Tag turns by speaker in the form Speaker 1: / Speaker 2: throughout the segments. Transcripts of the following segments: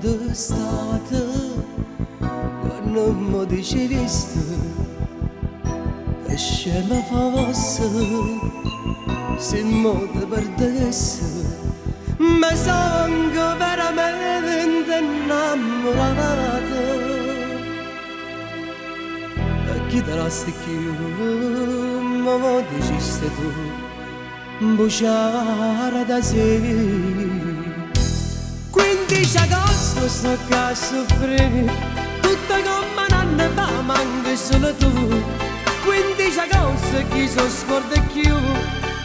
Speaker 1: d'estate quando mi dicesti che scema fosse se mo ti perdessi ma sono veramente innamorato e chi te la sei più ma dicesti tu bruciare da sé 15 agosto sto qua a soffrire tutta come un anno fa manca solo tu 15 agosto chi so scorda più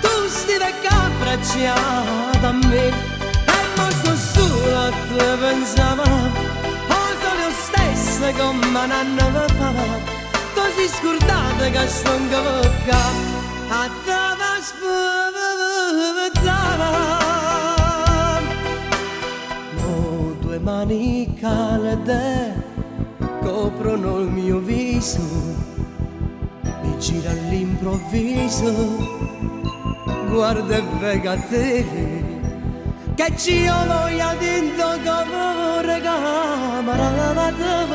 Speaker 1: tu stai qua abbracciata a me e mo sto solo a te pensavo oh sono io stessa come un anno fa tu sei scordata che sto in bocca a te mani calde coprono il mio viso, mi gira all'improvviso, guarda e vega te, che ci ho voglia dentro come recamera lavata.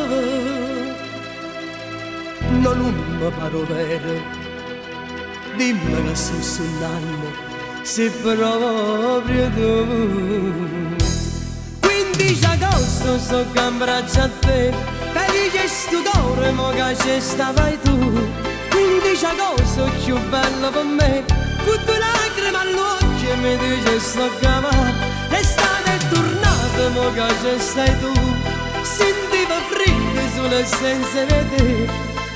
Speaker 1: Non mi paro vero, dimmi che sto sognando, se proprio tu. 15 agosto sto che abbraccio a te felice stupore mo che ci stavai tu 15 agosto più bello per me con due lacrime all'occhio mi dice sto cavà l'estate è tornata mo che ci stai tu sentiva freddo solo senza vedere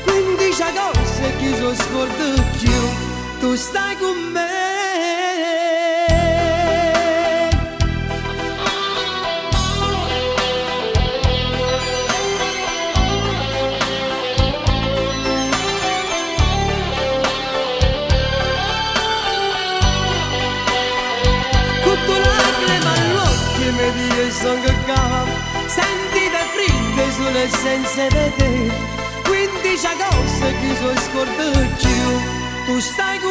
Speaker 1: 15 agosto chi so scordo più tu stai con me. Mi dice sono qua sentite fredde sulle senza vedere 15 agosto chi so scordo più tu stai con